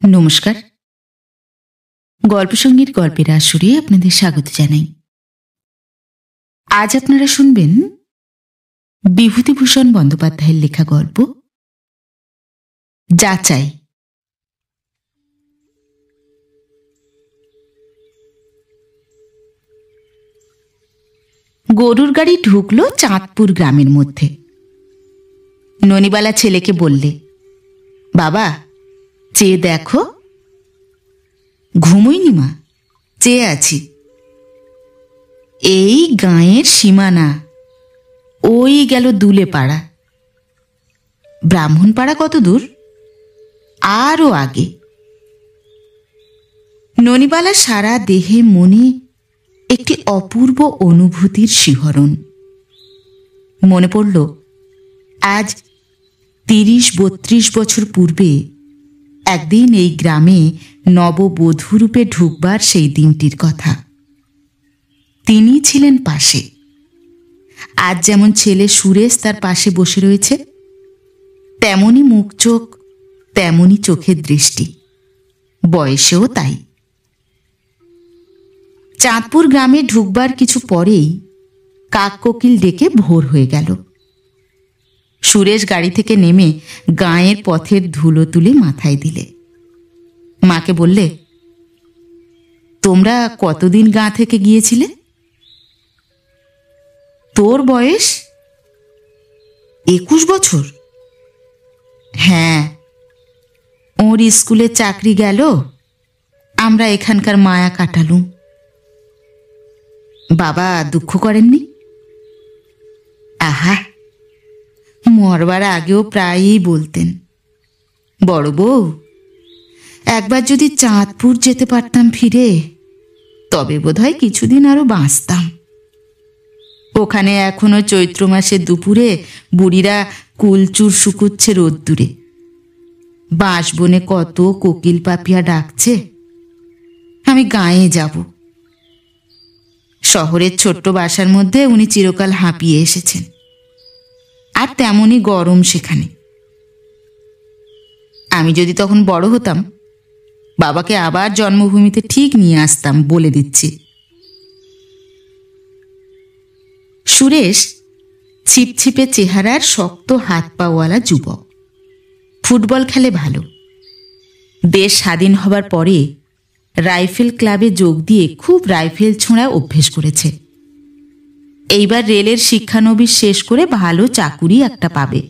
নমস্কার। গল্পসঙ্গীর গল্পের আসরে আপনাদের স্বাগত জানাই। আজ আপনারা শুনবেন বিভূতিভূষণ বন্দ্যোপাধ্যায়ের লেখা গল্প যাচাই। গরুর গাড়ি ঢুকলো চাঁদপুর গ্রামের মধ্যে। ননিবালা ছেলেকে বললে, বাবা চেয়ে দেখো। ঘুমোইনি মা, চেয়ে আছি। এই গাঁয়ের সীমানা, ওই গেল দুলে পাড়া। ব্রাহ্মণ পাড়া কত দূর? আরও আগে। ননিবালা সারা দেহে মনে একটি অপূর্ব অনুভূতির শিহরণ। মনে পড়ল আজ ৩০-৩২ বছর পূর্বে একদিন এই গ্রামে নববধূরূপে ঢুকবার সেই দিনটির কথা। তিনি ছিলেন পাশে। আজ যেমন ছেলে সুরেশ তার পাশে বসে রয়েছে, তেমনি মুখ চোখ, তেমনি চোখের দৃষ্টি, বয়সেও তাই। চাঁদপুর গ্রামে ঢুকবার কিছু পরেই কাক কোকিল ডেকে ভোর হয়ে গেল। সুরেশ গাড়ি থেকে নেমে গাঁয়ের পথের ধুলো তুলে মাথায় দিলে। মাকে বললে, তোমরা কতদিন গাঁ থেকে গিয়েছিলে? তোর বয়স ২১ বছর? হ্যাঁ, ওর স্কুলে চাকরি গেল, আমরা এখানকার মায়া কাটালুম। বাবা দুঃখ করেননি? আহা, মরবার আগেও প্রায়ই বলতেন, বড় বউ একবার যদি চাঁদপুর যেতে পারতাম ফিরে, তবে বোধহয় কিছুদিন আরো বাঁচতাম। ওখানে এখনো চৈত্র মাসের দুপুরে বুড়িরা কুলচুর শুকুচ্ছে রোদ্দুরে। বাঁশবনে কত কোকিল পাপিয়া ডাকছে। আমি গাঁয়ে যাব। শহরের ছোট্ট বাসার মধ্যে উনি চিরকাল হাঁপিয়ে এসেছেন, আর তেমনই গরম সেখানে। আমি যদি তখন বড় হতাম, বাবাকে আবার জন্মভূমিতে ঠিক নিয়ে আসতাম, বলে দিচ্ছি। সুরেশ ছিপছিপে চেহারার, শক্ত হাত পাওয়ালা যুবক। ফুটবল খেলে ভালো। দেশ স্বাধীন হবার পরে রাইফেল ক্লাবে যোগ দিয়ে খুব রাইফেল ছোঁড়া অভ্যেস করেছে। এইবার রেলের শিক্ষানবিশ শেষ করে ভালো চাকুরি একটা পাবে।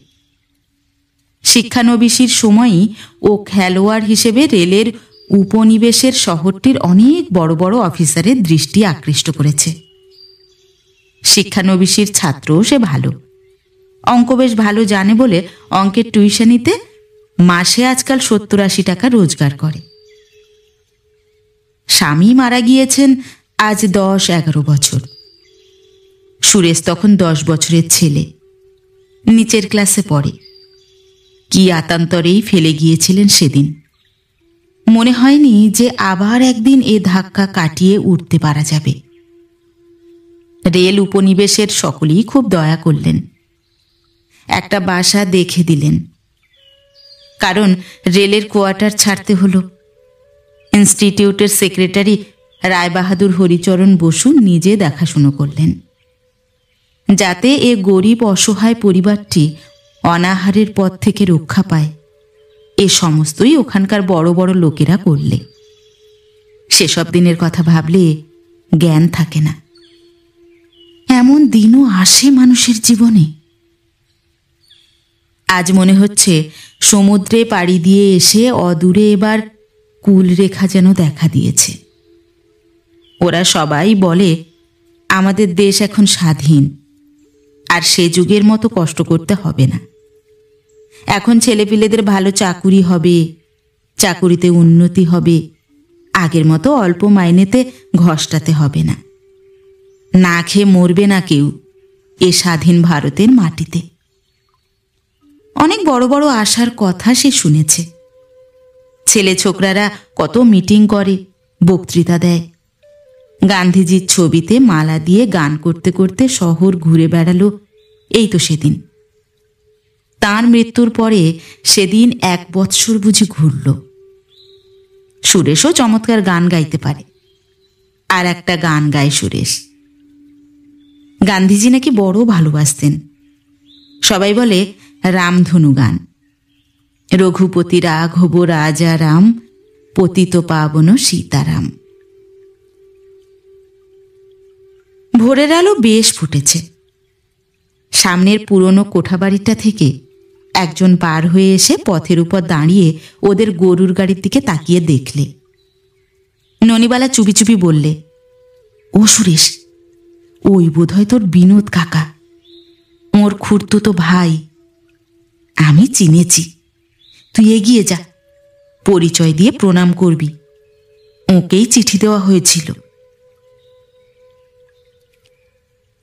শিক্ষানবিশির সময়ই ও খেলোয়াড় হিসেবে রেলের উপনিবেশের শহরটির অনেক বড় বড় অফিসারের দৃষ্টি আকৃষ্ট করেছে। শিক্ষানবিশির ছাত্রও সে ভালো। অঙ্ক বেশ ভালো জানে বলে অঙ্কের টিউশনিতে মাসে আজকাল ৭০-৮০ টাকা রোজগার করে। স্বামী মারা গিয়েছেন আজ ১০-১১ বছর। সুরেশ তখন ১০ বছরের ছেলে, নিচের ক্লাসে পড়ে। কি আতান্তরেই ফেলে গিয়েছিলেন সেদিন। মনে হয়নি যে আবার একদিন এ ধাক্কা কাটিয়ে উঠতে পারা যাবে। রেল উপনিবেশের সকলেই খুব দয়া করলেন। একটা বাসা দেখে দিলেন, কারণ রেলের কোয়ার্টার ছাড়তে হলো। ইনস্টিটিউটের সেক্রেটারি রায়বাহাদুর হরিচরণ বসু নিজে দেখাশুনো করলেন, যাতে এ গরিব অসহায় পরিবারটি অনাহারের পথ থেকে রক্ষা পায়। এ সমস্তই ওখানকার বড় বড় লোকেরা করলে। সেসব দিনের কথা ভাবলে জ্ঞান থাকে না। এমন দিনও আসে মানুষের জীবনে। আজ মনে হচ্ছে সমুদ্রে পাড়ি দিয়ে এসে অদূরে এবার কুলরেখা যেন দেখা দিয়েছে। ওরা সবাই বলে আমাদের দেশ এখন স্বাধীন, আর সে যুগের মতো কষ্ট করতে হবে না। এখন ছেলেপিলেদের ভালো চাকুরি হবে, চাকুরিতে উন্নতি হবে, আগের মতো অল্প মাইনেতে ঘষ্টাতে হবে না, না খেয়ে মরবে না কেউ এ স্বাধীন ভারতের মাটিতে। অনেক বড় বড় আশার কথা সে শুনেছে। ছেলে ছোকরারা কত মিটিং করে, বক্তৃতা দেয়। গান্ধীজির ছবিতে মালা দিয়ে গান করতে করতে শহর ঘুরে বেড়ালো। এই তো সেদিন। তাঁর মৃত্যুর পরে সেদিন ১ বৎসর বুঝি ঘুরল। সুরেশও চমৎকার গান গাইতে পারে। আর একটা গান গায় সুরেশ। গান্ধীজি নাকি বড় ভালোবাসতেন। সবাই বলে রামধনু গান। রঘুপতি রাঘব রাজা রাম, পতিত পাবন সীতারাম। ভোরের আলো বেশ ফুটেছে। সামনের পুরনো কোঠাবাড়িটা থেকে একজন পার হয়ে এসে পথের উপর দাঁড়িয়ে ওদের গরুর গাড়ির দিকে তাকিয়ে দেখলে। ননিবালা চুপি চুপি বললে, ও সুরেশ, ওই বোধহয় তোর বিনোদ কাকা, ওর খুড়তুতো ভাই। আমি চিনেছি, তুই এগিয়ে যা, পরিচয় দিয়ে প্রণাম করবি। ওকেই চিঠি দেওয়া হয়েছিল।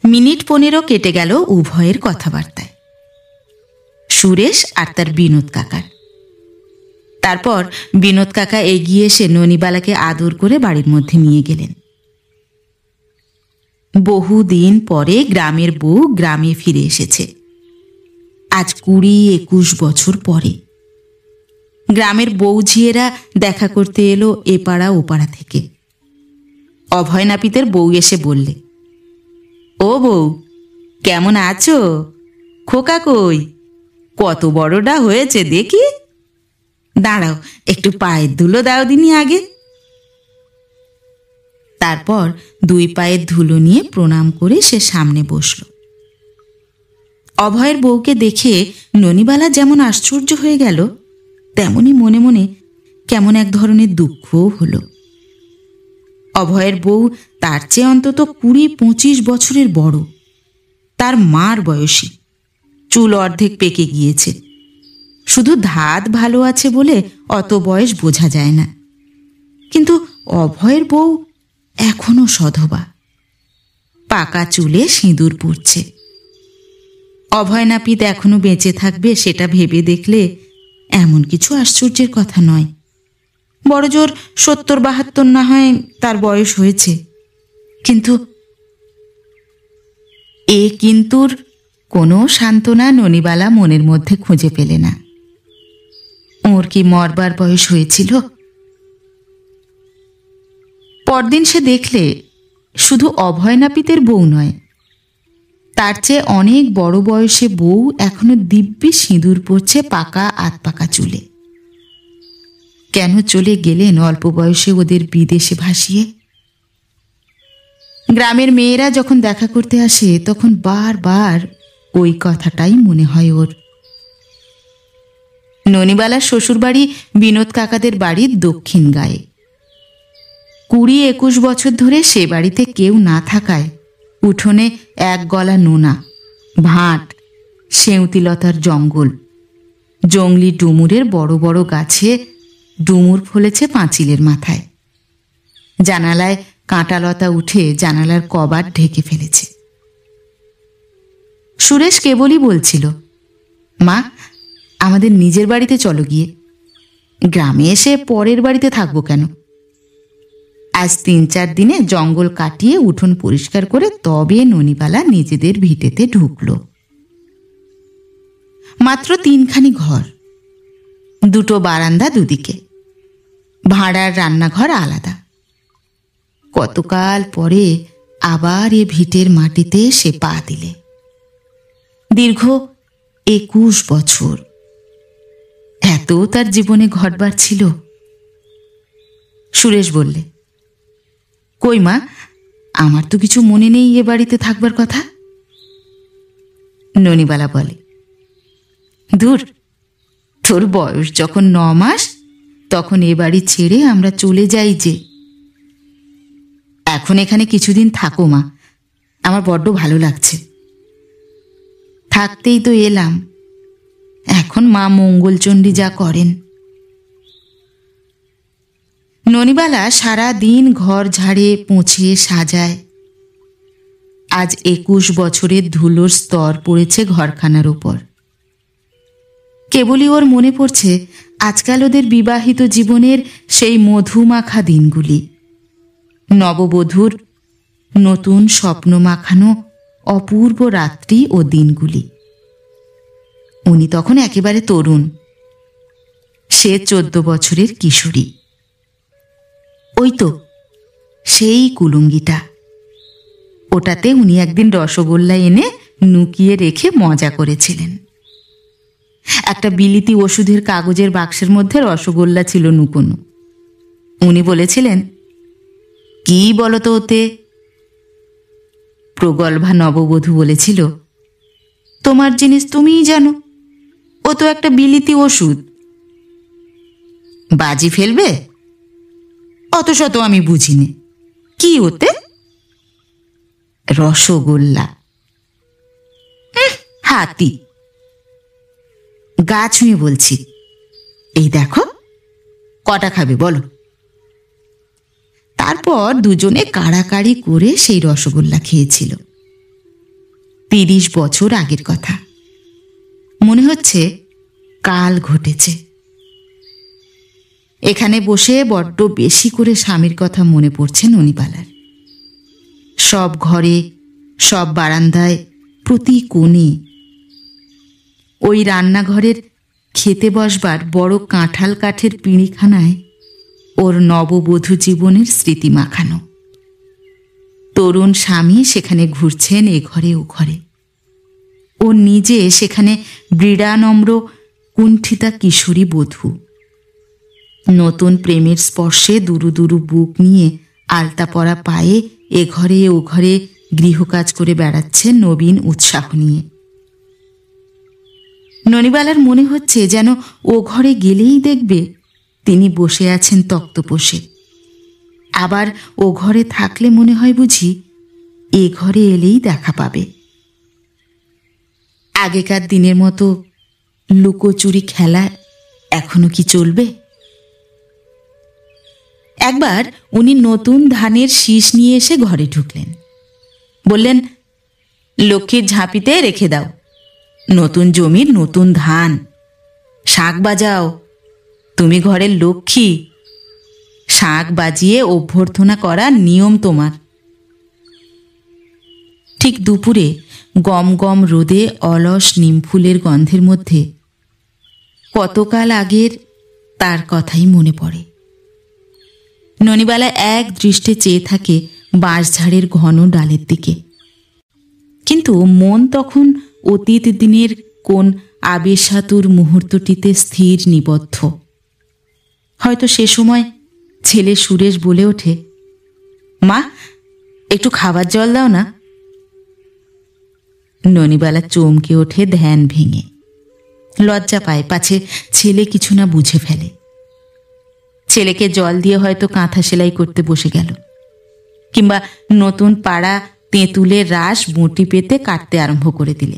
মিনিট 15 কেটে গেল উভয়ের কথাবার্তায়, সুরেশ আর তার বিনোদ কাকার। তারপর বিনোদ কাকা এগিয়ে এসে ননিবালাকে আদর করে বাড়ির মধ্যে নিয়ে গেলেন। বহুদিন পরে গ্রামের বউ গ্রামে ফিরে এসেছে। আজ 20-21 বছর পরে গ্রামের বউ ঝিয়েরা দেখা করতে এলো এ পাড়া ও পাড়া থেকে। অভয় নাপিতের বউ এসে বললে, ও বউ, কেমন আছো? খোকা কই? কত বড়টা হয়েছে দেখি। দাঁড়াও, একটু পায়ের ধুলো দাও দিনি আগে। তারপর 2 পায়ের ধুলো নিয়ে প্রণাম করে সে সামনে বসল। অভয়ের বউকে দেখে ননিবালা যেমন আশ্চর্য হয়ে গেল, তেমনি মনে মনে কেমন এক ধরনের দুঃখও হলো। অভয়ের বউ তার চেয়ে অন্তত 20-25 বছরের বড়, তার মার বয়সী, চুল অর্ধেক পেকে গিয়েছে। শুধু ধাত ভালো আছে বলে অত বয়স বোঝা যায় না। কিন্তু অভয়ের বউ এখনো সধবা, পাকা চুলে সিঁদুর পড়ছে। অভয় নাপিত এখনো বেঁচে থাকবে সেটা ভেবে দেখলে এমন কিছু আশ্চর্যের কথা নয়। বড়জোর 70-72 না হয় তার বয়স হয়েছে। কিন্তু এ কিন্তুর কোনো সান্ত্বনা ননিবালা মনের মধ্যে খুঁজে পেলে না। ওর কি মরবার বয়স হয়েছিল? পরদিন সে দেখলে শুধু অভয় নাপিতের বউ নয়, তার চেয়ে অনেক বড় বয়সে বউ এখনো দিব্যি সিঁদুর পড়ছে পাকা আধপাকা চুলে। কেন চলে গেলেন অল্প বয়সে ওদের বিদেশে ভাসিয়ে? গ্রামের মেয়েরা যখন দেখা করতে আসে তখন বারবার ওই কথাটাই মনে হয় ওর। ননিবালার শ্বশুরবাড়ি বিনোদ কাকাদের বাড়ির দক্ষিণ গায়ে। 20-21 বছর ধরে সে বাড়িতে কেউ না থাকায় উঠোনে এক গলা নোনা, ভাঁট, সেউতিলতার জঙ্গল, জংলি ডুমুরের বড় বড় গাছে ডুমুর ফলেছে পাঁচিলের মাথায়। জানালায় কাঁটালতা উঠে জানালার কবাট ঢেকে ফেলেছে। সুরেশ কেবলই বলছিল, মা, আমাদের নিজের বাড়িতে চলো গিয়ে, গ্রামে এসে পরের বাড়িতে থাকবো কেন? আজ 3-4 দিনে জঙ্গল কাটিয়ে উঠোন পরিষ্কার করে তবে ননিবালা নিজেদের ভিটেতে ঢুকলো। মাত্র 3খানি ঘর, 2টো বারান্দা দুদিকে, ভাড়ার রান্নাঘর আলাদা। কতকাল পরে আবার এ ভিটের মাটিতে সে পা দিলে। দীর্ঘ 21 বছর এত তার জীবনে ঘটবার ছিল। সুরেশ বললে, কই মা, আমার তো কিছু মনে নেই এ বাড়িতে থাকবার কথা। ননিবালা বলে, দূর, তোর বয়স যখন 9 মাস তখন এ বাড়ি ছেড়ে আমরা চলে যাই যে। এখন এখানে কিছুদিন থাকো মা, আমার বড্ড ভালো লাগছে। থাকতেই তো এলাম, এখন মা মঙ্গলচণ্ডী যা করেন। ননিবালা সারা দিন ঘর ঝাড়ে পোঁছে সাজায়। আজ 21 বছরের ধুলোর স্তর পড়েছে ঘরখানার উপর। কেবলই ওর মনে পড়ছে আজকাল ওদের বিবাহিত জীবনের সেই মধুমাখা দিনগুলি, নববধূর নতুন স্বপ্ন মাখানো অপূর্ব রাত্রি ও দিনগুলি। উনি তখন একেবারে তরুণ, সে 14 বছরের কিশোরী। ওই তো সেই কুলুঙ্গিটা, ওটাতে উনি একদিন রসগোল্লা এনে নুকিয়ে রেখে মজা করেছিলেন। একটা বিলিতি ওষুধের কাগজের বাক্সের মধ্যে রসগোল্লা ছিল নুকোনো। উনি বলেছিলেন, কি বলতো ওতে? প্রগল্ভা নববধূ বলেছিল, তোমার জিনিস তুমিই জানো, ও তো একটা বিলিতি ওষুধ। বাজি ফেলবে? অত শত আমি বুঝিনি, কি ওতে? রসগোল্লা। হাতি। গা ছুঁয়ে বলছি, এই দেখো, কটা খাবে বলো? তারপর দুজনে কাড়াকাড়ি করে সেই রসগোল্লা খেয়েছিল। 30 বছর আগের কথা, মনে হচ্ছে কাল ঘটেছে। এখানে বসে বড্ড বেশি করে স্বামীর কথা মনে পড়ছে ননিবালার। সব ঘরে, সব বারান্দায়, প্রতি কোণে। ওই রান্নাঘরের খেতে বসবার বড় কাঁঠাল কাঠের পিঁড়িখানায় ওর নববধূ জীবনের স্মৃতি মাখানো। তরুণ স্বামী সেখানে ঘুরছেন এ ঘরে ও ঘরে। ও নিজে সেখানে বৃড়ানম্র কুণ্ঠিতা কিশোরী বধূ। নতুন প্রেমের স্পর্শে দুরু দুরু বুক নিয়ে আলতা পরা পায়ে এ ঘরে ও ঘরে গৃহকাজ করে বেড়াচ্ছে নবীন উৎসাহ নিয়ে। ননিবালার মনে হচ্ছে যেন ও ঘরে গেলেই দেখবে তিনি বসে আছেন তক্তপোষে। আবার ও ঘরে থাকলে মনে হয় বুঝি এ ঘরে এলেই দেখা পাবে। আগেকার দিনের মতো লুকোচুরি খেলা এখনো কি চলবে? একবার উনি নতুন ধানের শীষ নিয়ে এসে ঘরে ঢুকলেন। বললেন, লক্ষ্মীর ঝাঁপিতে রেখে দাও, নতুন জমির নতুন ধান। শাঁখ বাজাও, তুমি ঘরের লক্ষ্মী। শাঁখ বাজিয়ে অভ্যর্থনা করার নিয়ম তোমার। ঠিক দুপুরে গম গম রোদে অলস নিমফুলের গন্ধের মধ্যে কতকাল আগের তার কথাই মনে পড়ে। ননিবালা এক দৃষ্টে চেয়ে থাকে বাঁশঝাড়ের ঘন ডালের দিকে, কিন্তু মন তখন অতীত দিনের কোন আবেশাতুর মুহূর্তটিতে স্থির নিবদ্ধ। হয়তো সে সময় ছেলে সুরেশ বলে ওঠে, মা, একটু খাবার জল দাও না। ননিবালা চমকে ওঠে ধ্যান ভেঙে, লজ্জা পায় পাছে ছেলে কিছু না বুঝে ফেলে। ছেলেকে জল দিয়ে হয়তো কাঁথা সেলাই করতে বসে গেল, কিংবা নতুন পাড়া তেঁতুলের রাস বঁটি পেতে কাটতে আরম্ভ করে দিলে।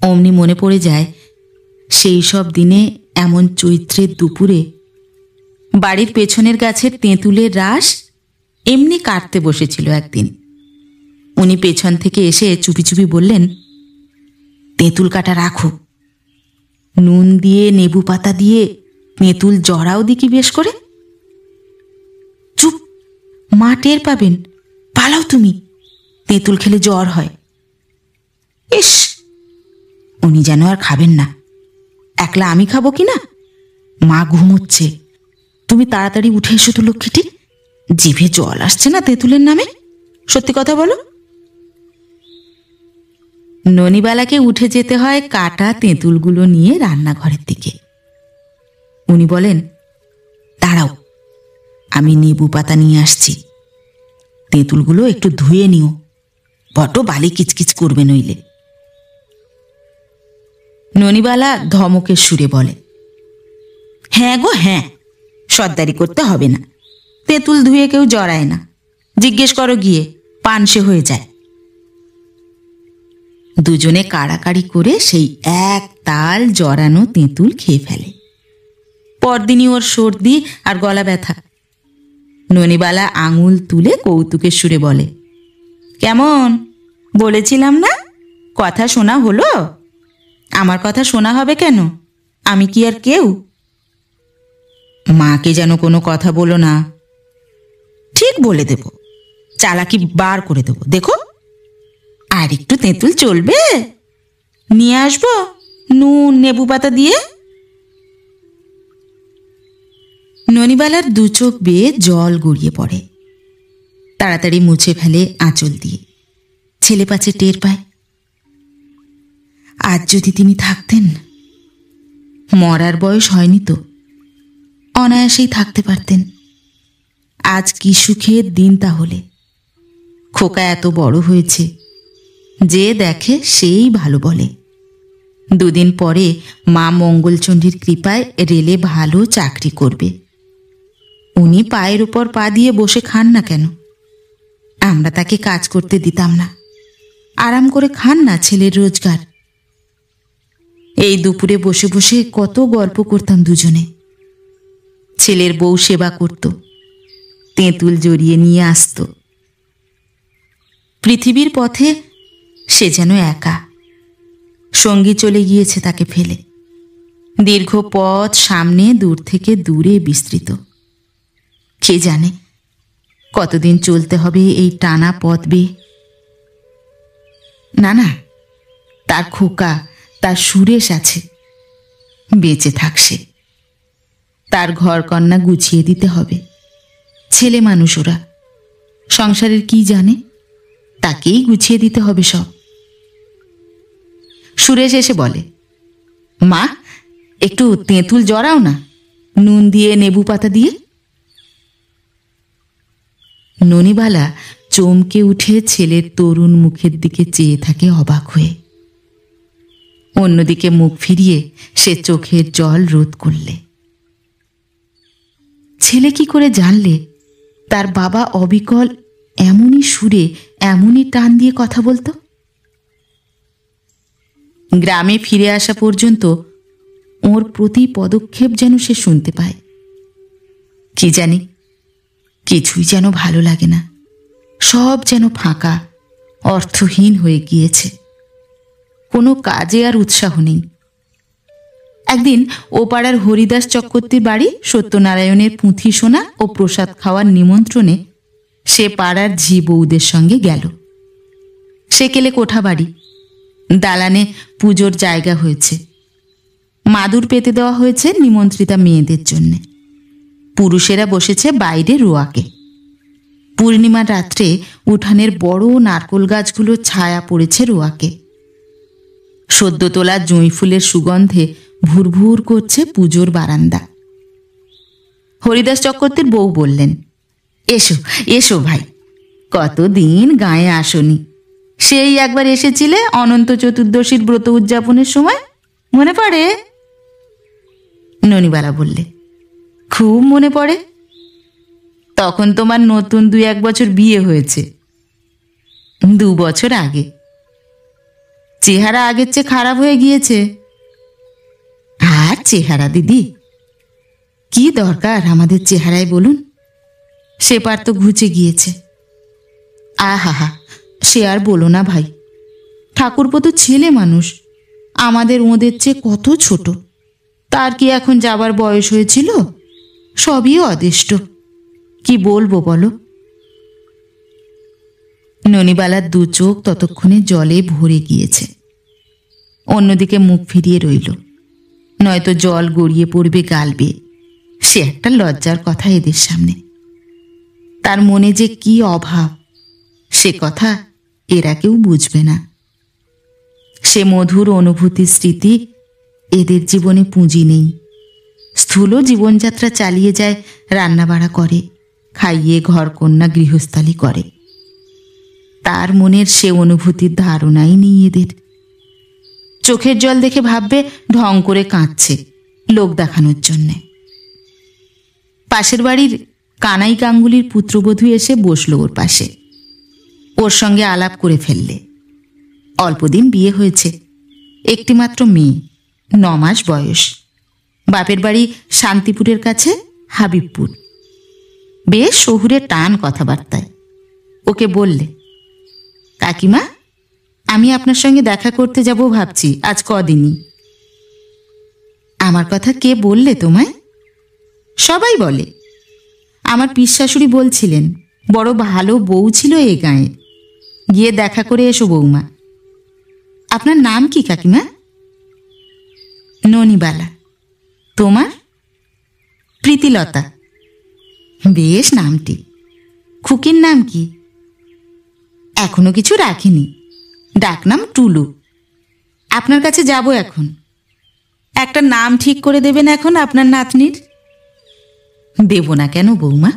অমনি মনে পড়ে যায় সেই সব দিনে এমন চৈত্রের দুপুরে বাড়ির পেছনের গাছের তেঁতুলের রাস এমনি কাটতে বসেছিল একদিন। উনি পেছন থেকে এসে চুপি চুপি বললেন, তেঁতুল কাটা রাখো, নুন দিয়ে নেবু পাতা দিয়ে তেঁতুল জড়াও দিকি বেশ করে। চুপ, মা টের পাবেন, পালাও তুমি, তেঁতুল খেলে জ্বর হয়। ইস, উনি যেন আর খাবেন না, একলা আমি খাবো কি না? মা ঘুমোচ্ছে, তুমি তাড়াতাড়ি উঠে এসো তো লক্ষ্মীটি, জিভে জল আসছে না তেঁতুলের নামে, সত্যি কথা বলো। ননিবালাকে উঠে যেতে হয় কাটা তেঁতুলগুলো নিয়ে রান্নাঘরের দিকে। উনি বলেন, দাঁড়াও, আমি নেবু পাতা নিয়ে আসছি, তেঁতুলগুলো একটু ধুয়ে নিও, বড্ড বালি কিচকিচ করবে নইলে। ননিবালা ধমকের সুরে বলে, হ্যাঁ গো হ্যাঁ, সর্দারি করতে হবে না, তেঁতুল ধুয়ে কেউ জড়ায় না, জিজ্ঞেস করো গিয়ে, পানসে হয়ে যায়। দুজনে কাড়াকাড়ি করে সেই এক তাল জড়ানো তেঁতুল খেয়ে ফেলে। পরদিনই ওর সর্দি আর গলা ব্যথা। ননিবালা আঙুল তুলে কৌতুকের সুরে বলে, কেমন বলেছিলাম না, কথা শোনা হলো? আমার কথা শোনা হবে কেন, আমি কি আর কেউ? মাকে যেন কোনো কথা বলো না। ঠিক বলে দেব, চালাকি বার করে দেব, দেখো। আর একটু তেঁতুল চলবে, নিয়ে আসবো নুন নেবু পাতা দিয়ে। ননিবালার দু চোখ বেয়ে জল গড়িয়ে পড়ে। তাড়াতাড়ি মুছে ফেলে আঁচল দিয়ে। ছেলে পাছে টের পায়। আজ যদি তিনি থাকতেন। মরার বয়স হয়নি তো, অনায়াসেই থাকতে পারতেন। আজ কি সুখের দিন তাহলে। খোকা এত বড় হয়েছে, যে দেখে সেই ভালো বলে। দুদিন পরে মা মঙ্গলচণ্ডীর কৃপায় রেলে ভালো চাকরি করবে। উনি পায়ের উপর পা দিয়ে বসে খান না কেন? আমরা তাকে কাজ করতে দিতাম না। আরাম করে খান না ছেলের রোজগার। এই দুপুরে বসে বসে কত গল্প করতাম দুজনে। ছেলের বউ সেবা করত, তেঁতুল জড়িয়ে নিয়ে আসত। পৃথিবীর পথে সে যেন একা। সঙ্গী চলে গিয়েছে তাকে ফেলে। দীর্ঘ পথ সামনে, দূর থেকে দূরে বিস্তৃত। কে জানে কতদিন চলতে হবে এই টানা পথ বেয়ে। না না, তার খোকা, তার সুরেশ আছে, বেঁচে থাকছে। তার ঘর কন্যা গুছিয়ে দিতে হবে। ছেলে মানুষ ওরা, সংসারের কি জানে, তাকেই গুছিয়ে দিতে হবে সব। সুরেশ এসে বলে, মা একটু তেঁতুল জড়াও না, নুন দিয়ে নেবু পাতা দিয়ে। ননিবালা চমকে উঠে ছেলের তরুণ মুখের দিকে চেয়ে থাকে অবাক হয়ে। অন্যদিকে মুখ ফিরিয়ে সে চোখের জল রোধ করলে। ছেলে কি করে জানলে তার বাবা অবিকল এমনই সুরে, এমনই টান দিয়ে কথা বলতো? গ্রামে ফিরে আসা পর্যন্ত ওর প্রতি পদক্ষেপ যেন সে শুনতে পায়। কি জানি, কিছুই যেন ভালো লাগে না। সব যেন ফাঁকা, অর্থহীন হয়ে গিয়েছে। কোনো কাজে আর উৎসাহ নেই। একদিন ও পাড়ার হরিদাস চক্রবর্তীর বাড়ি সত্যনারায়ণের পুঁথি শোনা ও প্রসাদ খাওয়ার নিমন্ত্রণে সে পাড়ার ঝি বউদের সঙ্গে গেল। সেকেলে কোঠা বাড়ি, দালানে পুজোর জায়গা হয়েছে। মাদুর পেতে দেওয়া হয়েছে নিমন্ত্রিতা মেয়েদের জন্যে। পুরুষেরা বসেছে বাইরে রোয়াকে। পূর্ণিমার রাত্রে উঠানের বড় নারকোল গাছগুলোর ছায়া পড়েছে রোয়াকে। সদ্য তোলা জুঁই ফুলের সুগন্ধে ভুরভুর করছে পুজোর বারান্দা। হরিদাস চক্রবর্তীর বউ বললেন, এসো এসো ভাই, কতদিন গায়ে আসনি। সেই একবার এসেছিলে অনন্ত চতুর্দশীর ব্রত উদযাপনের সময়, মনে পড়ে? ননিবালা বললে, খুব মনে পড়ে। তখন তোমার নতুন 2-1 বছর বিয়ে হয়েছে। 2 বছর আগে। চেহারা আগের চেয়ে খারাপ হয়ে গিয়েছে। আর চেহারা দিদি, কি দরকার আমাদের চেহারায় বলুন? সেপার তো ঘুচে গিয়েছে। আহা, সে আর বলো না ভাই। ঠাকুরপো তো ছেলে মানুষ, আমাদের ওদের চেয়ে কত ছোট। তার কি এখন যাবার বয়স হয়েছিল? সবই অদেষ্ট। কি বলবো বলো? ননিবালার দু চোখ ততক্ষণে জলে ভরে গিয়েছে। অন্যদিকে মুখ ফিরিয়ে রইল, নয়তো জল গড়িয়ে পড়বে গাল বেয়ে। সে একটা লজ্জার কথা এদের সামনে। তার মনে যে কি অভাব, সে কথা এরা কেউ বুঝবে না। সে মধুর অনুভূতির স্মৃতি এদের জীবনে পুঁজি নেই। স্থূল জীবনযাত্রা চালিয়ে যায়, রান্নাবাড়া করে, খাইয়ে ঘর কন্যা গৃহস্থালি করে। তার মনের সে অনুভূতির ধারণাই নেই এদের। চোখের জল দেখে ভাববে ঢং করে কাঁদছে লোক দেখানোর জন্যে। পাশের বাড়ির কানাই গাঙ্গুলির পুত্রবধূ এসে বসল ওর পাশে। ওর সঙ্গে আলাপ করে ফেললে। অল্পদিন বিয়ে হয়েছে, একটি মাত্র মেয়ে, 9 মাস বয়স। বাপের বাড়ি শান্তিপুরের কাছে হাবিবপুর। বেশ শহুরে টান কথাবার্তায়। ওকে বললে, কাকিমা, আমি আপনার সঙ্গে দেখা করতে যাব ভাবছি আজ কদিনই। আমার কথা কে বললে তোমায়? সবাই বলে। আমার পিসশাশুড়ি বলছিলেন বড় ভালো বউ ছিল এ গাঁয়ে, গিয়ে দেখা করে এসো বৌমা। আপনার নাম কি কাকিমা? ননিবালা। তোমার? প্রীতিলতা। বেশ নামটি। খুকির নাম কি? এখনো কিছু রাখিনি, ডাকনাম টুলু। আপনার কাছে যাব এখন। একটা নাম ঠিক করে দেবেন এখন আপনার নাতনির। দেব না কেন বৌমা?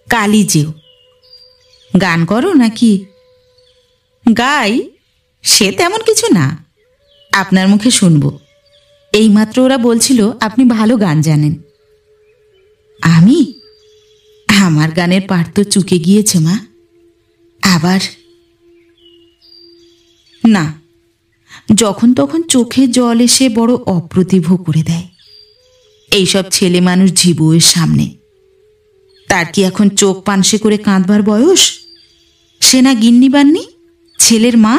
কালী যেও। গান করো নাকি? গাই, সে তেমন কিছু না, আপনার মুখে শুনব। এইমাত্র ওরা বলছিল আপনি ভালো গান জানেন। আমি? আমার গানের পাঠ তো চুকে গিয়েছে মা। আবার না, যখন তখন চোখে জল এসে বড় অপ্রতিভ করে দেয় এইসব ছেলে মানুষ জীবনের সামনে। তার কি এখন চোখ পানসে করে কাঁদবার বয়স? সে না গিন্নি বান্নি, ছেলের মা।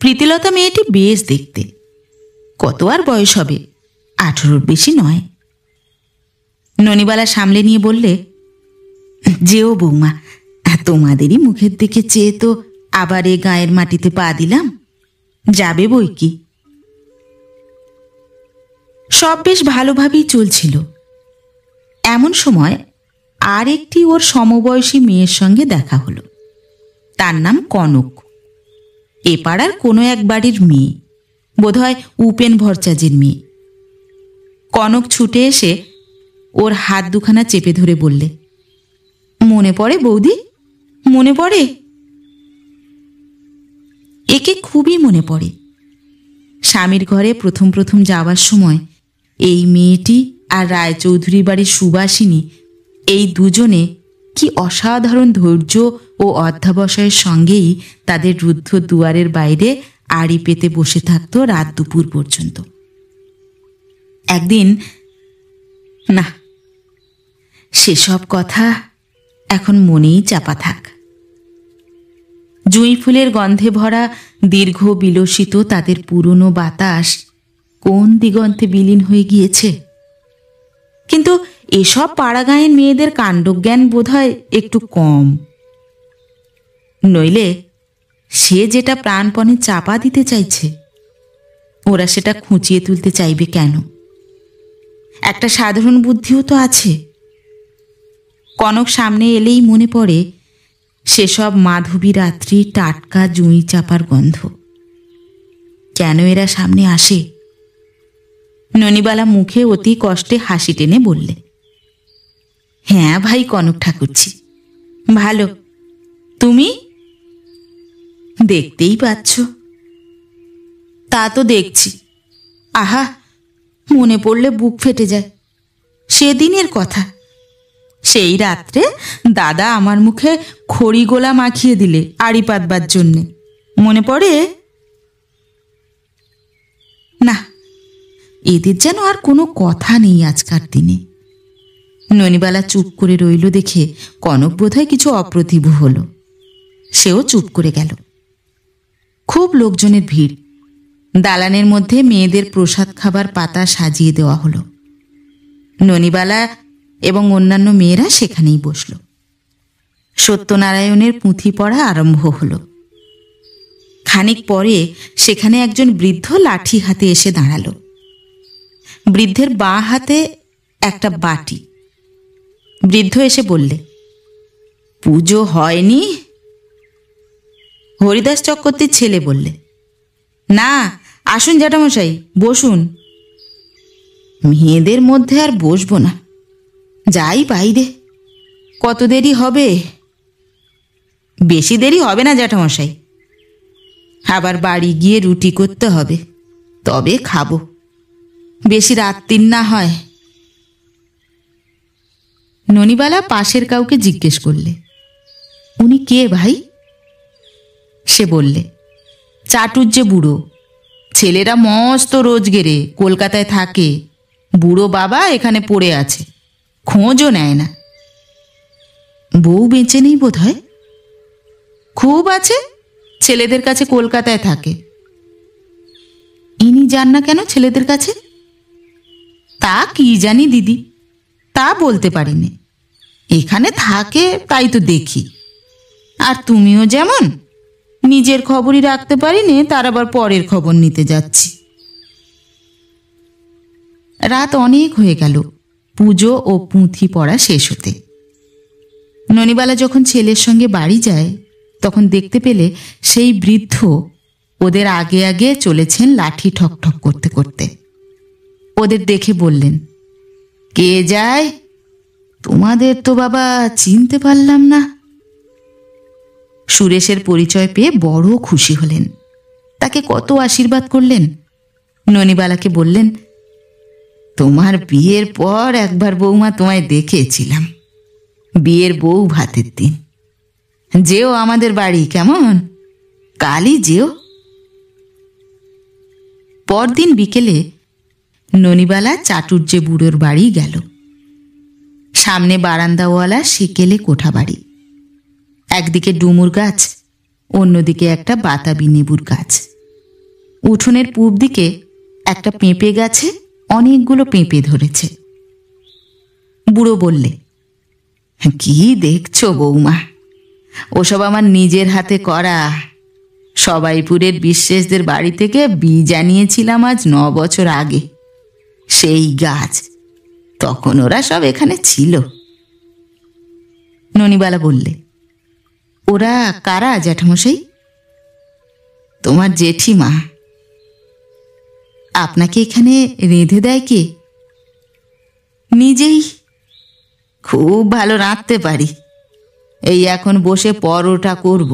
প্রীতিলতা মেয়েটি বেশ দেখতে। কত আর বয়স হবে? 18-র বেশি নয়। ননিবালা সামলে নিয়ে বললে, যেও বৌমা, তোমাদেরই মুখের দিকে চেয়ে তো আবার এ গায়ের মাটিতে পা দিলাম, যাবে বই কি। সব বেশ ভালোভাবেই চলছিল। এমন সময় আর একটি ওর সমবয়সী মেয়ের সঙ্গে দেখা হলো। তার নাম কনক। এ পাড়ার কোনো এক বাড়ির মেয়ে, বোধহয় উপেন ভরচাজির মেয়ে। কনক ছুটে এসে ওর হাত দুখানা চেপে ধরে বললে, মনে পড়ে বৌদি, মনে পড়ে? একে খুবই মনে পড়ে। স্বামীর ঘরে প্রথম প্রথম যাওয়ার সময় এই মেয়েটি আর রায়চৌধুরী বাড়ির সুবাসিনী, এই দুজনে কি অসাধারণ ধৈর্য ও অধ্যাবসায়ের সঙ্গেই তাদের রুদ্ধ দুয়ারের বাইরে আড়ি পেতে বসে থাকত রাত দুপুর পর্যন্ত। একদিন, না, সেসব কথা এখন মনেই চাপা থাক। জুঁই ফুলের গন্ধে ভরা দীর্ঘ বিলসিত তাদের পুরনো বাতাস কোন দিগন্তে বিলীন হয়ে গিয়েছে। কিন্তু এসব পাড়াগাঁয়ের মেয়েদের কাণ্ডজ্ঞান বোধহয় একটু কম। নইলে সে যেটা প্রাণপণে চাপা দিতে চাইছে, ওরা সেটা খুঁচিয়ে তুলতে চাইবে কেন? একটা সাধারণ বুদ্ধিও তো আছে। কনক সামনে এলেই মনে পড়ে সেসব মাধবী রাত্রি টাটকা জুঁই চাপার গন্ধ। কেন এরা সামনে আসে? ননিবালা মুখে অতি কষ্টে হাসি টেনে বললে, হ্যাঁ ভাই কনক ঠাকুরছি, ভালো। তুমি? দেখতেই পাচ্ছ। তা তো দেখছি। আহা, মনে পড়লে বুক ফেটে যায়। সেদিনের কথা, সেই রাত্রে দাদা আমার মুখে খড়ি গোলা মাখিয়ে দিলে আড়ি পাতবার জন্যে, মনে পড়ে? না, এদের যেন আর কোনো কথা নেই আজকার দিনে। ননিবালা চুপ করে রইল দেখে কনক বোধহয় কিছু অপ্রতিভ হল। সেও চুপ করে গেল। খুব লোকজনের ভিড়। দালানের মধ্যে মেয়েদের প্রসাদ খাবার পাতা সাজিয়ে দেওয়া হলো। ননিবালা এবং অন্যান্য মেয়েরা সেখানেই বসল। সত্যনারায়ণের পুঁথি পড়া আরম্ভ হলো। খানিক পরে সেখানে একজন বৃদ্ধ লাঠি হাতে এসে দাঁড়ালো। বৃদ্ধের বাঁ হাতে একটা বাটি। বৃদ্ধ এসে বললে, পুজো হয়নি? হরিদাস চক্রবর্তীর ছেলে বললে, না, আসুন জ্যাঠামশাই, বসুন। মেয়েদের মধ্যে আর বসবো না, যাই বাইরে। কত দেরি হবে? বেশি দেরি হবে না জ্যাঠামশাই, আবার বাড়ি গিয়ে রুটি করতে হবে, তবে খাবো। বেশি রাত্রির না হয়। ননিবালা পাশের কাউকে জিজ্ঞেস করলে, উনি কে ভাই? সে বললে, চাটুর্যে বুড়ো। ছেলেরা মস্ত রোজগেরে কলকাতায় থাকে। বুড়ো বাবা এখানে পড়ে আছে, খোঁজও নেয় না। বউ বেঁচে নেই বোধ হয়? খুব আছে, ছেলেদের কাছে কলকাতায় থাকে। ইনি যান না কেন ছেলেদের কাছে? তা কি জানি দিদি, তা বলতে পারিনি। এখানে থাকে তাই তো দেখি। আর তুমিও যেমন, নিজের খবরই রাখতে পারিনি, তার আবার পরের খবর নিতে যাচ্ছি। রাত অনেক হয়ে গেল। পুজো ও পুঁথি পড়া শেষ হতে। ননিবালা যখন ছেলের সঙ্গে বাড়ি যায় তখন দেখতে পেলে সেই বৃদ্ধ ওদের আগে আগে চলেছেন লাঠি ঠক ঠক করতে করতে। ওদের দেখে বললেন, কে যায়? তোমাদের তো বাবা চিনতে পারলাম না। সুরেশের পরিচয় পেয়ে বড় খুশি হলেন, তাকে কত আশীর্বাদ করলেন। ননিবালাকে বললেন, তোমার বিয়ের পর একবার বৌমা তোমায় দেখেছিলাম, বিয়ের বউ ভাতের দিন। যেও আমাদের বাড়ি, কেমন? কালই যেও। পরদিন বিকেলে ননিবালা চাটুর্যে বুড়োর বাড়ি গেল। সামনে বারান্দাওয়ালা সেকেলে কোঠা বাড়ি, একদিকে ডুমুর গাছ, অন্যদিকে একটা বাতাবি নেবুর গাছ। উঠোনের পূব দিকে একটা পেঁপে গাছে অনেকগুলো পেঁপে ধরেছে। বুড়ো বললে, কি দেখছো বৌমা? ওসব আমার নিজের হাতে করা। সবাইপুরের বিশ্বেষদের বাড়ি থেকে বীজ আনিয়েছিলাম আজ 9 বছর আগে। সেই গাছ, তখন ওরা সব এখানে ছিল। ননিবালা বললে, ওরা কারা জ্যাঠামশাই? তোমার জেঠিমা। আপনাকে এখানে রেঁধে দেয় কে? নিজেই। খুব ভালো রাঁধতে পারি। এই এখন বসে পরোটা করব।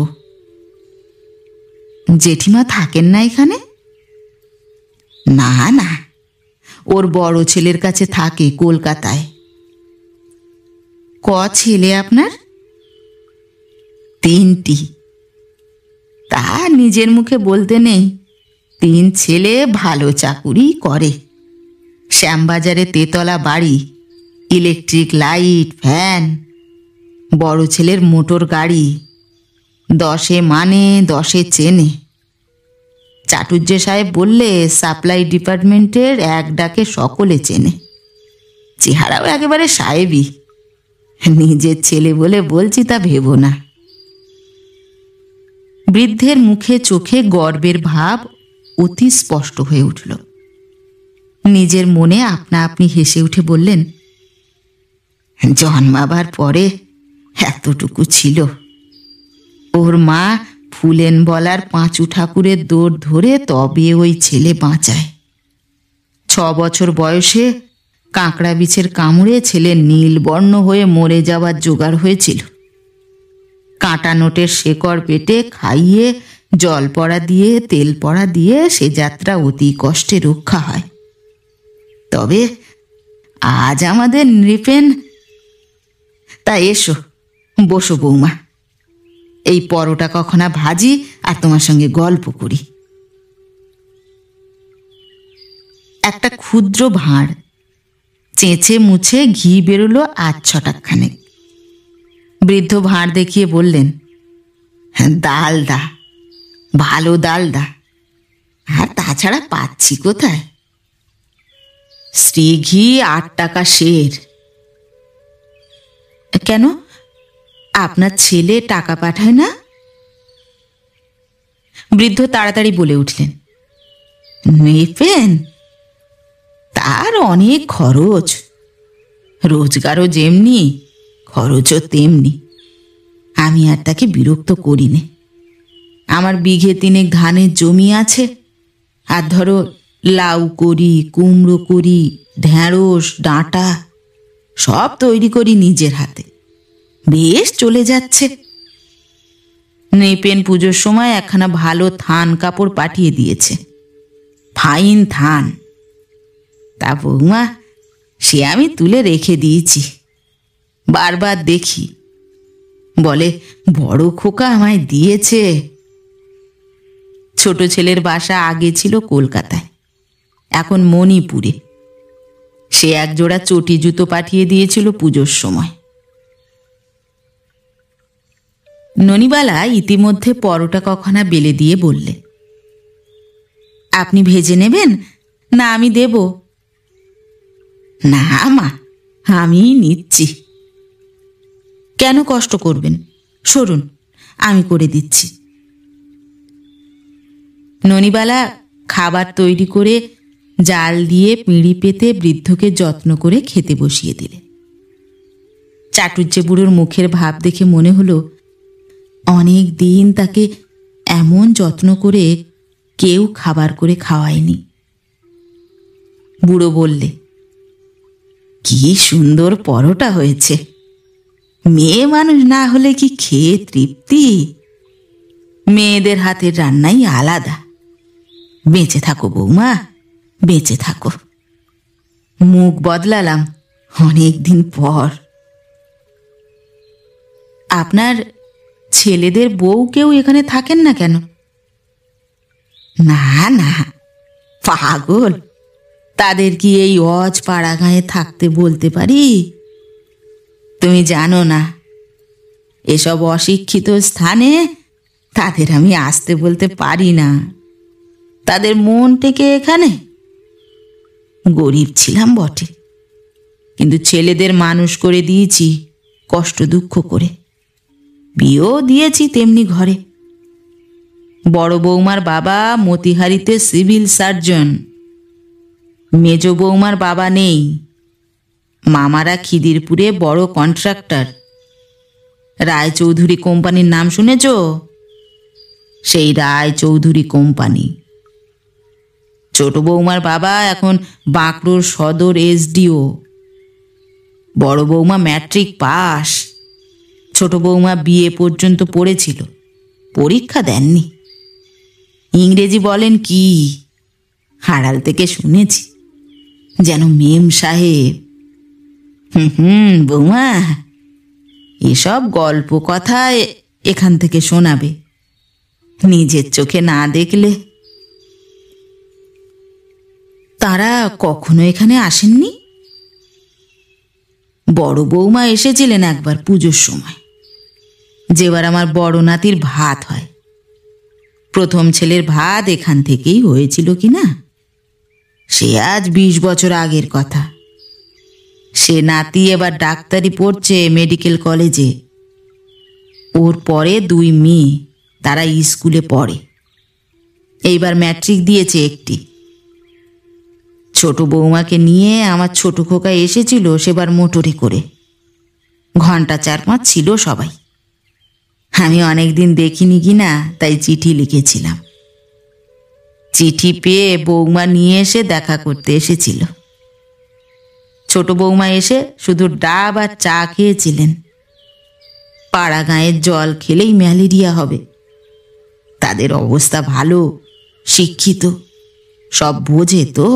জেঠিমা থাকেন না এখানে? না না, ওর বড় ছেলের কাছে থাকে কলকাতায়। ক ছেলে আপনার? 3টি। তা নিজের মুখে বলতে নেই, 3 ছেলে ভালো চাকুরি করে। শ্যামবাজারে তেতলা বাড়ি, ইলেকট্রিক লাইট, ফ্যান। বড় ছেলের মোটর গাড়ি, 10-এ মানে 10-এ চেনে। চাটুর্য সাহেব বললে সাপ্লাই ডিপার্টমেন্টের এক ডাকে সকলে চেনে। চেহারাও একেবারে সাহেবই। নিজের ছেলে বলে বলছি, তা ভেবো না। বৃদ্ধের মুখে চোখে গর্বের ভাব অতি স্পষ্ট হয়ে উঠল। নিজের মনে আপনা আপনি হেসে উঠে বললেন, জন্মাবার পরে এতটুকু ছিল। ওর মা ফুলেন বলার পাঁচু ঠাকুরের দৌড় ধরে তবে ওই ছেলে বাঁচায়। 6 বছর বয়সে কাঁকড়া বিছের কামড়ে ছেলে নীলবর্ণ হয়ে মরে যাওয়ার জোগাড় হয়েছিল। কাঁটা নোটের শেকড় পেটে খাইয়ে জল পড়া দিয়ে তেল পড়া দিয়ে সে যাত্রা অতি কষ্টে রক্ষা হয়। তবে আজ আমাদের নৃপেন। তা এসো, বসো বৌমা, এই পরোটা কখনা ভাজি আর তোমার সঙ্গে গল্প করি। একটা ক্ষুদ্র ভাঁড়, চেঁচে মুছে ঘি বেরোলো 8-6 খানেক। বৃদ্ধ ভাঁড় দেখিয়ে বললেন, ডালদা, ভালো ডালদা। আর তাছাড়া পাচ্ছি কোথায়? শ্রী ঘি 8 টাকা সের। কেন, আপনার ছেলে টাকা পাঠায় না? বৃদ্ধ তাড়াতাড়ি বলে উঠলেন, নেপেন, তার অনেক খরচ। রোজগারও যেমনি, খরচও তেমনি। আমি আর তাকে বিরক্ত করি নে। আমার বিঘে 3 ধানের জমি আছে, আর ধরো লাউ করি, কুমড়ো করি, ঢেঁড়স, ডাঁটা সব তৈরি করি নিজের হাতে। বেশ চলে যাচ্ছে। নেপেন পুজোর সময় একখানা ভালো থান কাপড় পাঠিয়ে দিয়েছে, ফাইন থান। তা বৌমা, সে আমি তুলে রেখে দিয়েছি। বারবার দেখি, বলে বড় খোকা আমায় দিয়েছে। ছোট ছেলের বাসা আগে ছিল কলকাতায়, এখন মণিপুরে। সে একজোড়া চটি জুতো পাঠিয়ে দিয়েছিল পুজোর সময়। ননিবালা ইতিমধ্যে পরোটা কখনা বেলে দিয়ে বললে, আপনি ভেজে নেবেন না আমি দেব? না মা, আমি নিচ্ছি। কেন কষ্ট করবেন, সরুন, আমি করে দিচ্ছি। ননিবালা খাবার তৈরি করে জাল দিয়ে পিঁড়ি পেতে বৃদ্ধকে যত্ন করে খেতে বসিয়ে দিলে। চাটুজ্জে বুড়োর মুখের ভাব দেখে মনে হলো অনেক দিন তাকে এমন যত্ন করে কেউ খাবার করে খাওয়ায়নি। বুড়ো বললে, কি সুন্দর পরোটা হয়েছে, মেয়ে মানুষ না হলে কি খেয়ে তৃপ্তি? মেয়েদের হাতের রান্নাই আলাদা। বেঁচে থাকো বৌমা, বেঁচে থাকো। মুখ বদলালাম অনেক দিন পর। আপনার ছেলেদের বউ কেউ এখানে থাকেন না কেন? না না, পাগল, তাদের কি এই অজ পাড়া গাঁয়ে থাকতে বলতে পারি? তুমি জানো না, এসব অশিক্ষিত স্থানে তাদের আমি আসতে বলতে পারি না। তাদের মন থেকে এখানে। গরিব ছিলাম বটে, কিন্তু ছেলেদের মানুষ করে দিয়েছি কষ্ট দুঃখ করে। বিয়েও দিয়েছি তেমনি ঘরে। বড় বৌমার বাবা মতিহারিতে সিভিল সার্জন, মেজ বৌমার বাবা নেই, মামারা খিদিরপুরে বড় কন্ট্রাক্টর। রায়চৌধুরী কোম্পানির নাম শুনেছ? সেই রায়চৌধুরী কোম্পানি। ছোট বৌমার বাবা এখন বাঁকড়োর সদর এসডিও। বড় বৌমা ম্যাট্রিক পাস, ছোট বৌমা বিএ পর্যন্ত পড়েছিল, পরীক্ষা দেননি। ইংরেজি বলেন কি, আড়াল থেকে শুনেছি, যেন মেম সাহেব। বৌমা, এসব গল্প কথা এখান থেকে শোনাবে, নিজের চোখে না দেখলে। তারা কখনো এখানে আসেননি? বড় বৌমা এসেছিলেন একবার পুজোর সময়, যেবার আমার বড় নাতির ভাত হয়। প্রথম ছেলের ভাত এখান থেকেই হয়েছিল কিনা, সে আজ 20 বছর আগের কথা। সে নাতি এবার ডাক্তারি পড়ছে মেডিকেল কলেজে। ওর পরে 2 মেয়ে, তারা স্কুলে পড়ে। এইবার ম্যাট্রিক দিয়েছে একটি। ছোট বৌমাকে নিয়ে আমার ছোট খোকা এসেছিল সেবার মোটরে করে। ঘন্টা 4-5 ছিল সবাই। আমি অনেকদিন দেখিনি কিনা, তাই চিঠি লিখেছিলাম। চিঠি পেয়ে বৌমা নিয়ে এসে দেখা করতে এসেছিল। ছোট বৌমা এসে শুধু ডাব আর চা খেয়েছিলেন। পাড়া গাঁয়ের জল খেলেই ম্যালেরিয়া হবে। তাদের অবস্থা ভালো, শিক্ষিত, সব বোঝে তো।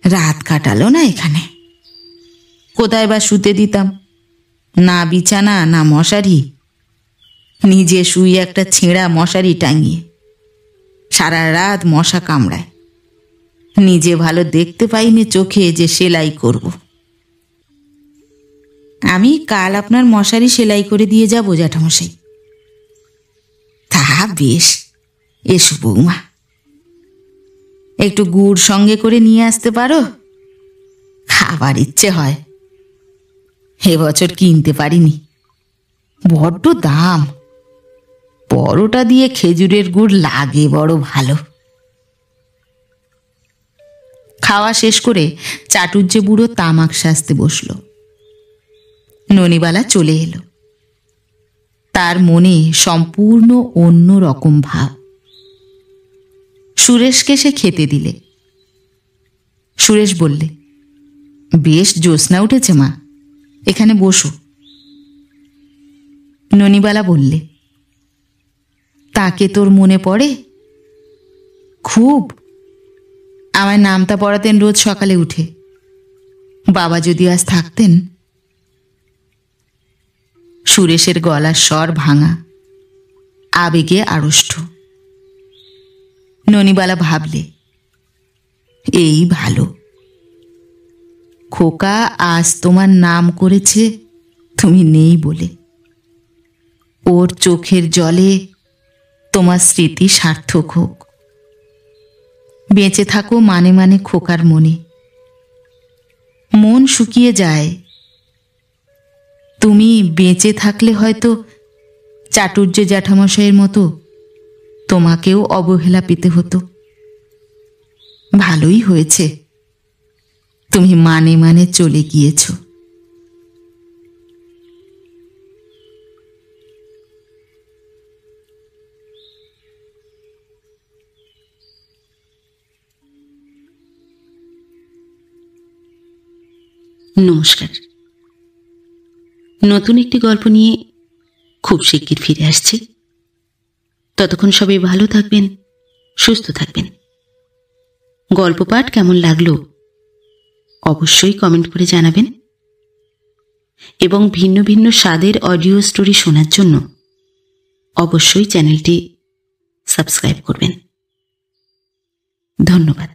রাত কাটালো না এখানে। কোথায় বা শুতে দিতাম, না বিছানা না মশারি। নিজে শুই একটা ছেঁড়া মশারি টাঙিয়ে। সারা রাত মশা কামড়ায়। নিজে ভালো দেখতে পাইনি চোখে যে সেলাই করব। আমি কাল আপনার মশারি সেলাই করে দিয়ে যাব জ্যাঠামশাই। তা বেশ, এসো বৌমা। একটু গুড় সঙ্গে করে নিয়ে আসতে পারো? খাবার ইচ্ছে হয়। এবছর কিনতে পারিনি, বড্ড দাম। পরোটা দিয়ে খেজুরের গুড় লাগে বড় ভালো। খাওয়া শেষ করে চাটুজ্জে বুড়ো তামাক সাজতে বসল। ননিবালা চলে এলো। তার মনে সম্পূর্ণ অন্য রকম ভাব। সুরেশকে সে খেতে দিলে। সুরেশ বললে, বেশ জ্যোৎস্না উঠেছে মা, এখানে বসো। ননিবালা বললে, তাকে তোর মনে পড়ে? খুব। আমায় নামতা পড়াতেন রোজ সকালে উঠে। বাবা যদি আজ থাকতেন। সুরেশের গলার স্বর ভাঙা, আবেগে আড়ষ্ট। ননিবালা ভাবলে, এই ভালো। খোকা আজ তোমার নাম করেছে তুমি নেই বলে। ওর চোখের জলে তোমার স্মৃতি সার্থক হোক। বেঁচে থাকো মানে মানে খোকার মনে। মন শুকিয়ে যায়। তুমি বেঁচে থাকলে হয়তো চাটুর্যে জ্যাঠামশাইয়ের মতো তোমাকেও অবহেলা পেতে হতো। ভালোই হয়েছে, তুমি মানে মানে চলে গিয়েছ। নমস্কার। নতুন একটি গল্প নিয়ে খুব শিগগির ফিরে আসছি। ততক্ষণ সবাই ভালো থাকবেন, সুস্থ থাকবেন। গল্প পাঠ কেমন লাগলো অবশ্যই কমেন্ট করে জানাবেন, এবং ভিন্ন ভিন্ন স্বাদের অডিও স্টোরি শোনার জন্য অবশ্যই চ্যানেলটি সাবস্ক্রাইব করবেন। ধন্যবাদ।